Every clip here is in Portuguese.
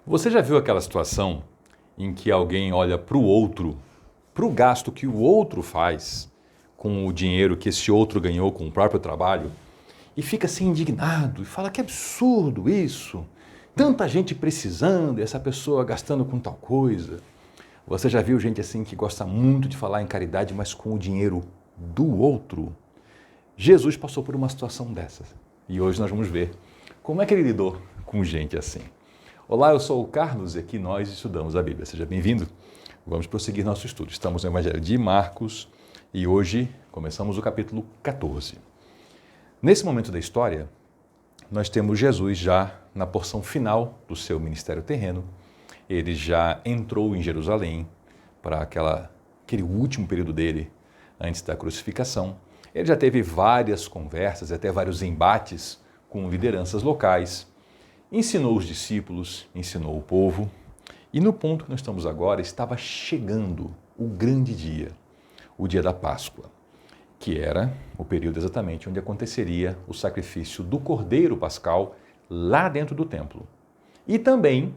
Você já viu aquela situação em que alguém olha para o outro, para o gasto que o outro faz com o dinheiro que esse outro ganhou com o próprio trabalho e fica assim indignado e fala que absurdo isso, tanta gente precisando e essa pessoa gastando com tal coisa. Você já viu gente assim que gosta muito de falar em caridade, mas com o dinheiro do outro? Jesus passou por uma situação dessas e hoje nós vamos ver como é que ele lidou com gente assim. Olá, eu sou o Carlos e aqui nós estudamos a Bíblia. Seja bem-vindo. Vamos prosseguir nosso estudo. Estamos no Evangelho de Marcos e hoje começamos o capítulo 14. Nesse momento da história, nós temos Jesus já na porção final do seu ministério terreno. Ele já entrou em Jerusalém para aquele último período dele antes da crucificação. Ele já teve várias conversas, até vários embates com lideranças locais. Ensinou os discípulos, ensinou o povo, e no ponto que nós estamos agora, estava chegando o grande dia, o dia da Páscoa, que era o período exatamente onde aconteceria o sacrifício do Cordeiro Pascal lá dentro do templo. E também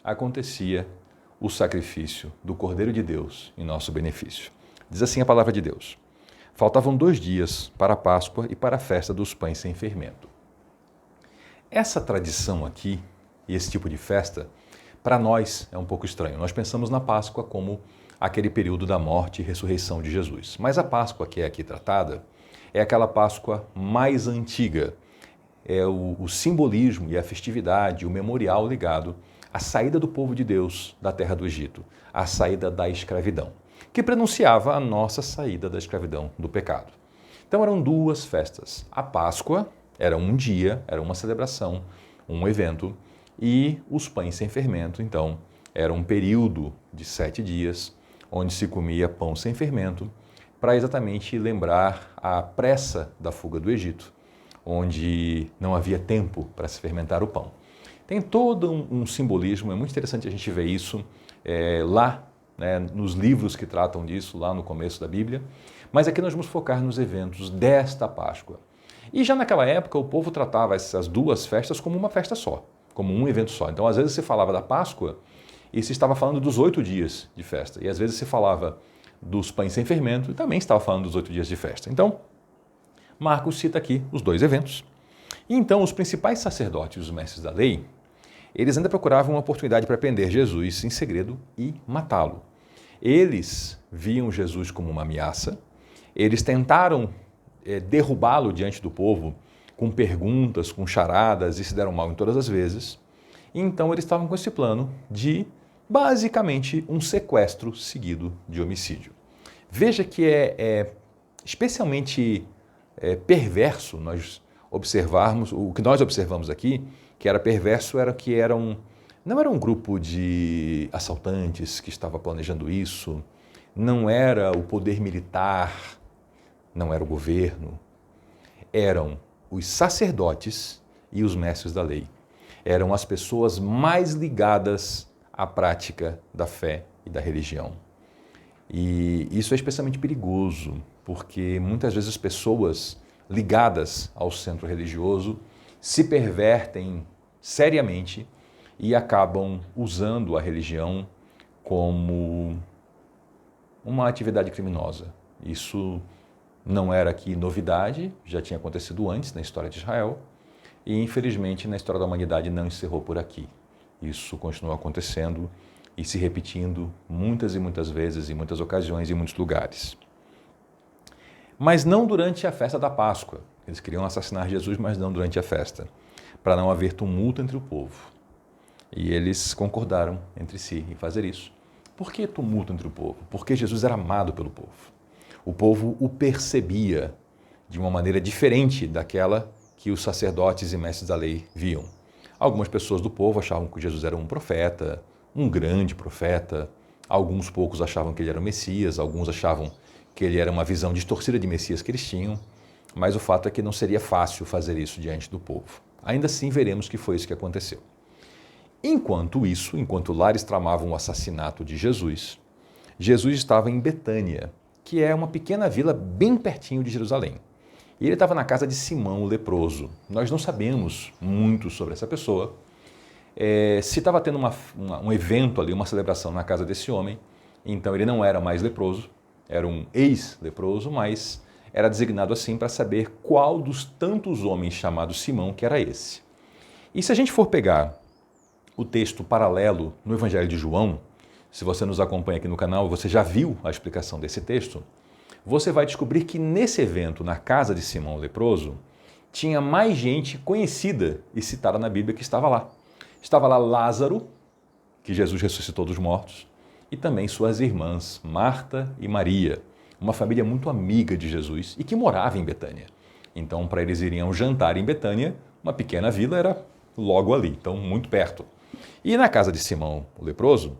acontecia o sacrifício do Cordeiro de Deus em nosso benefício. Diz assim a palavra de Deus: faltavam 2 dias para a Páscoa e para a festa dos pães sem fermento. Essa tradição aqui, e esse tipo de festa, para nós é um pouco estranho. Nós pensamos na Páscoa como aquele período da morte e ressurreição de Jesus. Mas a Páscoa que é aqui tratada é aquela Páscoa mais antiga. É o simbolismo e a festividade, o memorial ligado à saída do povo de Deus da terra do Egito, à saída da escravidão, que prenunciava a nossa saída da escravidão do pecado. Então eram 2 festas. A Páscoa era um dia, era uma celebração, um evento, e os pães sem fermento, então, era um período de 7 dias, onde se comia pão sem fermento, para exatamente lembrar a pressa da fuga do Egito, onde não havia tempo para se fermentar o pão. Tem todo um simbolismo, é muito interessante a gente ver isso lá, né, nos livros que tratam disso, lá no começo da Bíblia, mas aqui nós vamos focar nos eventos desta Páscoa. E já naquela época o povo tratava essas 2 festas como uma festa só, como um evento só. Então às vezes se falava da Páscoa e se estava falando dos 8 dias de festa. E às vezes se falava dos pães sem fermento e também estava falando dos 8 dias de festa. Então Marcos cita aqui os 2 eventos. E então os principais sacerdotes e os mestres da lei, eles ainda procuravam uma oportunidade para prender Jesus em segredo e matá-lo. Eles viam Jesus como uma ameaça, eles tentaram derrubá-lo diante do povo com perguntas, com charadas, e se deram mal em todas as vezes. E então eles estavam com esse plano de, basicamente, um sequestro seguido de homicídio. Veja que é especialmente perverso nós observarmos, o que nós observamos aqui, que era perverso, era que não era um grupo de assaltantes que estava planejando isso, não era o poder militar, não era o governo, eram os sacerdotes e os mestres da lei. Eram as pessoas mais ligadas à prática da fé e da religião. E isso é especialmente perigoso, porque muitas vezes as pessoas ligadas ao centro religioso se pervertem seriamente e acabam usando a religião como uma atividade criminosa. Isso não era aqui novidade, já tinha acontecido antes na história de Israel e, infelizmente, na história da humanidade não encerrou por aqui. Isso continua acontecendo e se repetindo muitas e muitas vezes, em muitas ocasiões, em muitos lugares. Mas não durante a festa da Páscoa. Eles queriam assassinar Jesus, mas não durante a festa, para não haver tumulto entre o povo. E eles concordaram entre si em fazer isso. Por que tumulto entre o povo? Porque Jesus era amado pelo povo. O povo o percebia de uma maneira diferente daquela que os sacerdotes e mestres da lei viam. Algumas pessoas do povo achavam que Jesus era um profeta, um grande profeta. Alguns poucos achavam que ele era o Messias, alguns achavam que ele era uma visão distorcida de Messias que eles tinham. Mas o fato é que não seria fácil fazer isso diante do povo. Ainda assim, veremos que foi isso que aconteceu. Enquanto lá eles tramavam o assassinato de Jesus, Jesus estava em Betânia, que é uma pequena vila bem pertinho de Jerusalém. E ele estava na casa de Simão o leproso. Nós não sabemos muito sobre essa pessoa. se estava tendo um evento ali, uma celebração na casa desse homem, então ele não era mais leproso, era um ex-leproso, mas era designado assim para saber qual dos tantos homens chamados Simão que era esse. E se a gente for pegar o texto paralelo no Evangelho de João, se você nos acompanha aqui no canal, você já viu a explicação desse texto, você vai descobrir que nesse evento, na casa de Simão o leproso, tinha mais gente conhecida e citada na Bíblia que estava lá. Estava lá Lázaro, que Jesus ressuscitou dos mortos, e também suas irmãs, Marta e Maria, uma família muito amiga de Jesus e que morava em Betânia. Então, para eles irem ao jantar em Betânia, uma pequena vila era logo ali, então muito perto. E na casa de Simão o leproso,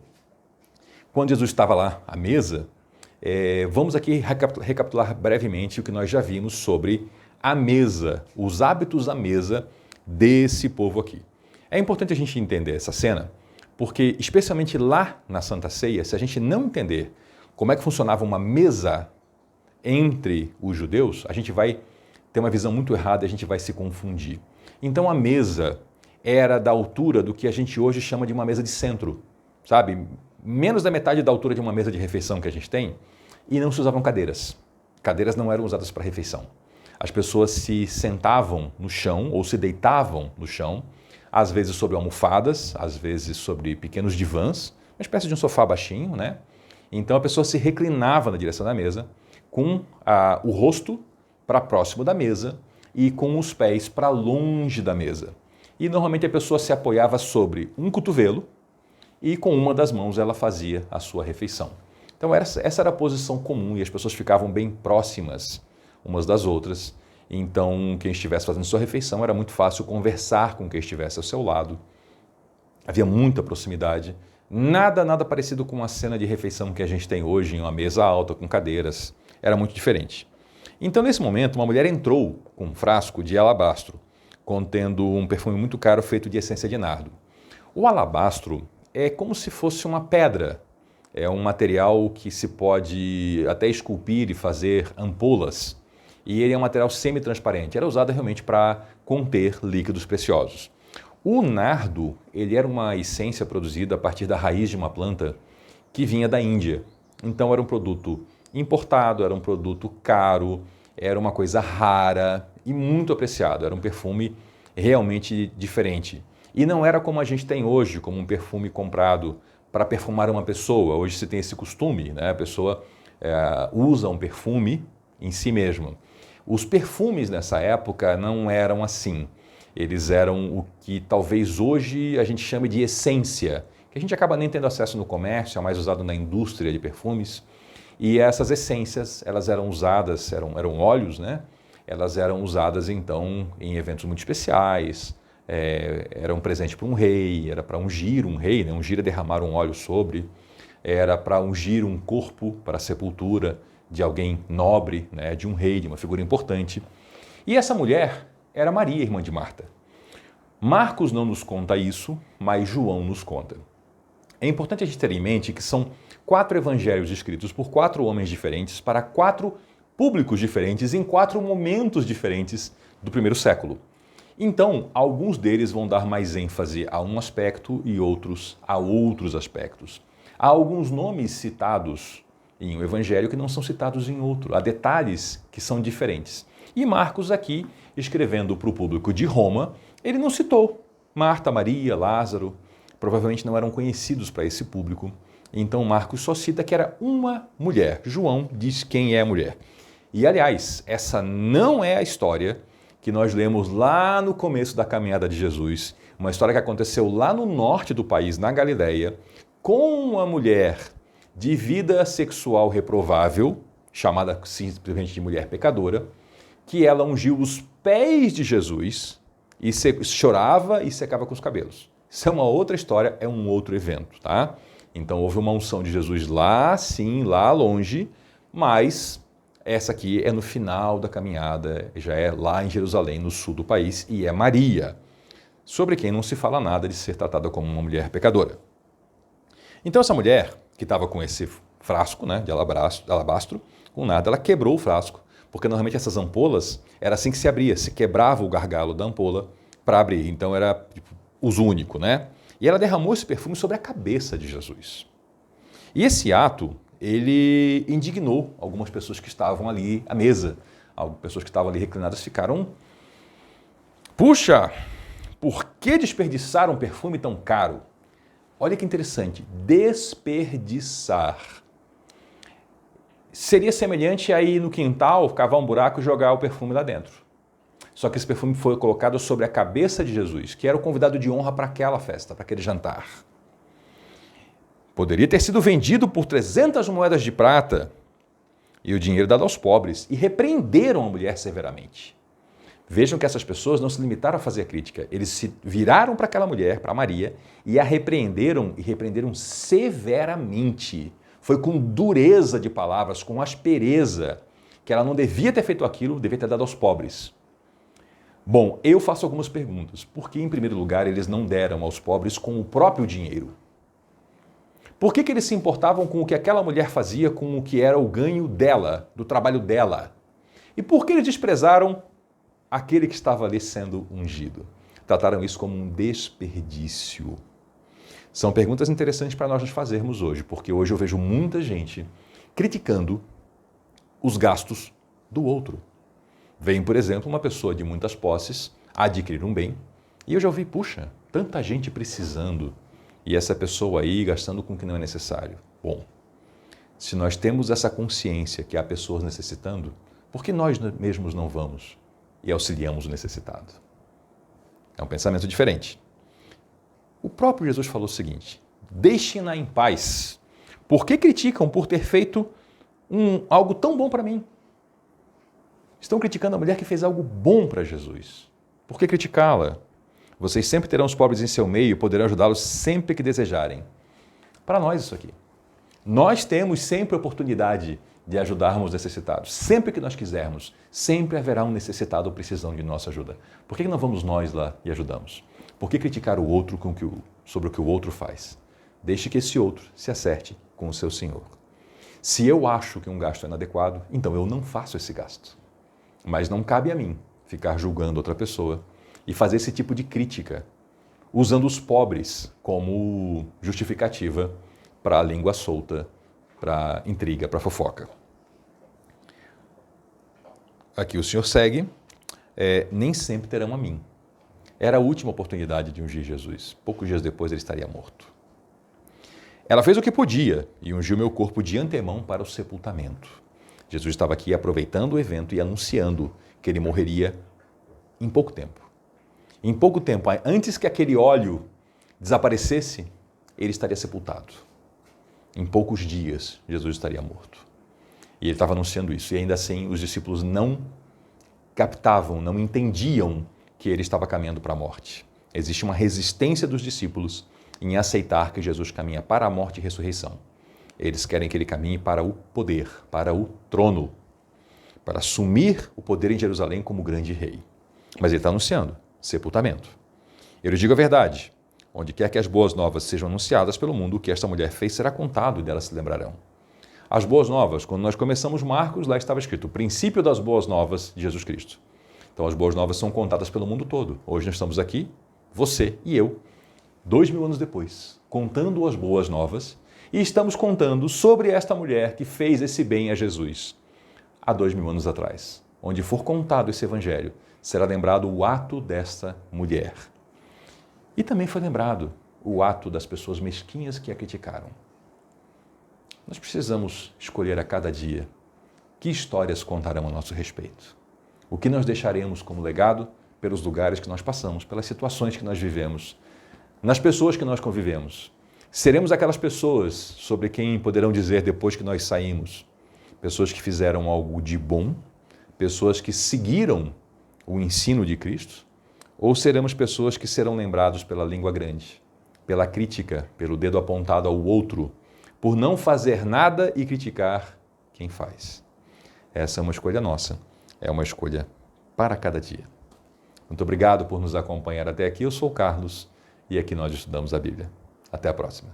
quando Jesus estava lá à mesa, vamos aqui recapitular brevemente o que nós já vimos sobre a mesa, os hábitos à mesa desse povo aqui. É importante a gente entender essa cena, porque especialmente lá na Santa Ceia, se a gente não entender como é que funcionava uma mesa entre os judeus, a gente vai ter uma visão muito errada e a gente vai se confundir. Então a mesa era da altura do que a gente hoje chama de uma mesa de centro, sabe? Menos da metade da altura de uma mesa de refeição que a gente tem, e não se usavam cadeiras. Cadeiras não eram usadas para refeição. As pessoas se sentavam no chão ou se deitavam no chão, às vezes sobre almofadas, às vezes sobre pequenos divãs, uma espécie de um sofá baixinho, né? Então a pessoa se reclinava na direção da mesa, com o rosto para próximo da mesa e com os pés para longe da mesa. E normalmente a pessoa se apoiava sobre um cotovelo e com uma das mãos ela fazia a sua refeição. Então essa era a posição comum e as pessoas ficavam bem próximas umas das outras. Então quem estivesse fazendo sua refeição era muito fácil conversar com quem estivesse ao seu lado. Havia muita proximidade. Nada parecido com a cena de refeição que a gente tem hoje em uma mesa alta com cadeiras. Era muito diferente. Então nesse momento uma mulher entrou com um frasco de alabastro contendo um perfume muito caro feito de essência de nardo. O alabastro é como se fosse uma pedra. É um material que se pode até esculpir e fazer ampolas. E ele é um material semi-transparente. Era usado realmente para conter líquidos preciosos. O nardo, ele era uma essência produzida a partir da raiz de uma planta que vinha da Índia. Então era um produto importado, era um produto caro, era uma coisa rara e muito apreciado. Era um perfume realmente diferente. E não era como a gente tem hoje, como um perfume comprado para perfumar uma pessoa. Hoje se tem esse costume, né? A pessoa usa um perfume em si mesma. Os perfumes nessa época não eram assim. Eles eram o que talvez hoje a gente chame de essência, que a gente acaba nem tendo acesso no comércio, é mais usado na indústria de perfumes. E essas essências, elas eram usadas, eram óleos, né? Elas eram usadas então em eventos muito especiais. Era um presente para um rei, era para ungir um rei, né? Ungir é derramar um óleo sobre, era para ungir um corpo para a sepultura de alguém nobre, né? De um rei, de uma figura importante. E essa mulher era Maria, irmã de Marta. Marcos não nos conta isso, mas João nos conta. É importante a gente ter em mente que são 4 evangelhos escritos por 4 homens diferentes para 4 públicos diferentes em 4 momentos diferentes do primeiro século. Então, alguns deles vão dar mais ênfase a um aspecto e outros a outros aspectos. Há alguns nomes citados em um evangelho que não são citados em outro. Há detalhes que são diferentes. E Marcos aqui, escrevendo para o público de Roma, ele não citou Marta, Maria, Lázaro. Provavelmente não eram conhecidos para esse público. Então Marcos só cita que era uma mulher. João diz quem é a mulher. E aliás, essa não é a história que nós lemos lá no começo da caminhada de Jesus, uma história que aconteceu lá no norte do país, na Galileia, com uma mulher de vida sexual reprovável, chamada simplesmente de mulher pecadora, que ela ungiu os pés de Jesus e chorava e secava com os cabelos. Isso é uma outra história, é um outro evento, tá? Então houve uma unção de Jesus lá, sim, lá longe, mas essa aqui é no final da caminhada, já é lá em Jerusalém, no sul do país, e é Maria, sobre quem não se fala nada de ser tratada como uma mulher pecadora. Então essa mulher, que estava com esse frasco, né, de alabastro, com nada, ela quebrou o frasco, porque normalmente essas ampolas, era assim que se abria, se quebrava o gargalo da ampola para abrir, então era tipo, uso único, né? E ela derramou esse perfume sobre a cabeça de Jesus. E esse ato, ele indignou algumas pessoas que estavam ali à mesa. Algumas pessoas que estavam ali reclinadas ficaram... Puxa, por que desperdiçar um perfume tão caro? Olha que interessante, desperdiçar. Seria semelhante a ir no quintal, cavar um buraco e jogar o perfume lá dentro. Só que esse perfume foi colocado sobre a cabeça de Jesus, que era o convidado de honra para aquela festa, para aquele jantar. Poderia ter sido vendido por 300 moedas de prata e o dinheiro dado aos pobres, e repreenderam a mulher severamente. Vejam que essas pessoas não se limitaram a fazer a crítica, eles se viraram para aquela mulher, para Maria, e a repreenderam, e repreenderam severamente. Foi com dureza de palavras, com aspereza, que ela não devia ter feito aquilo, devia ter dado aos pobres. Bom, eu faço algumas perguntas. Por que, em primeiro lugar, eles não deram aos pobres com o próprio dinheiro? Por que eles se importavam com o que aquela mulher fazia, com o que era o ganho dela, do trabalho dela? E por que eles desprezaram aquele que estava ali sendo ungido? Trataram isso como um desperdício. São perguntas interessantes para nós nos fazermos hoje, porque hoje eu vejo muita gente criticando os gastos do outro. Vem, por exemplo, uma pessoa de muitas posses adquirir um bem, e eu já ouvi, puxa, tanta gente precisando, e essa pessoa aí gastando com o que não é necessário. Bom, se nós temos essa consciência que há pessoas necessitando, por que nós mesmos não vamos e auxiliamos o necessitado? É um pensamento diferente. O próprio Jesus falou o seguinte, deixem-na em paz. Por que criticam por ter feito algo tão bom para mim? Estão criticando a mulher que fez algo bom para Jesus. Por que criticá-la? Vocês sempre terão os pobres em seu meio e poderão ajudá-los sempre que desejarem. Para nós isso aqui. Nós temos sempre a oportunidade de ajudarmos os necessitados. Sempre que nós quisermos, sempre haverá um necessitado precisando de nossa ajuda. Por que não vamos nós lá e ajudamos? Por que criticar o outro sobre o que o outro faz? Deixe que esse outro se acerte com o seu Senhor. Se eu acho que um gasto é inadequado, então eu não faço esse gasto. Mas não cabe a mim ficar julgando outra pessoa e fazer esse tipo de crítica, usando os pobres como justificativa para a língua solta, para intriga, para fofoca. Aqui o Senhor segue, nem sempre terão a mim. Era a última oportunidade de ungir Jesus. Poucos dias depois ele estaria morto. Ela fez o que podia e ungiu meu corpo de antemão para o sepultamento. Jesus estava aqui aproveitando o evento e anunciando que ele morreria em pouco tempo. Em pouco tempo, antes que aquele óleo desaparecesse, ele estaria sepultado. Em poucos dias, Jesus estaria morto. E ele estava anunciando isso. E ainda assim, os discípulos não captavam, não entendiam que ele estava caminhando para a morte. Existe uma resistência dos discípulos em aceitar que Jesus caminha para a morte e ressurreição. Eles querem que ele caminhe para o poder, para o trono, para assumir o poder em Jerusalém como grande rei. Mas ele está anunciando sepultamento. Eu lhe digo a verdade, onde quer que as boas novas sejam anunciadas pelo mundo, o que esta mulher fez será contado e delas se lembrarão. As boas novas, quando nós começamos Marcos, lá estava escrito o princípio das boas novas de Jesus Cristo. Então as boas novas são contadas pelo mundo todo. Hoje nós estamos aqui, você e eu, 2000 anos depois, contando as boas novas, e estamos contando sobre esta mulher que fez esse bem a Jesus há 2000 anos atrás. Onde for contado esse evangelho, será lembrado o ato desta mulher. E também foi lembrado o ato das pessoas mesquinhas que a criticaram. Nós precisamos escolher a cada dia que histórias contarão a nosso respeito. O que nós deixaremos como legado pelos lugares que nós passamos, pelas situações que nós vivemos, nas pessoas que nós convivemos. Seremos aquelas pessoas sobre quem poderão dizer depois que nós saímos, pessoas que fizeram algo de bom, pessoas que seguiram o ensino de Cristo, ou seremos pessoas que serão lembrados pela língua grande, pela crítica, pelo dedo apontado ao outro, por não fazer nada e criticar quem faz. Essa é uma escolha nossa, é uma escolha para cada dia. Muito obrigado por nos acompanhar até aqui. Eu sou o Carlos e aqui nós estudamos a Bíblia. Até a próxima.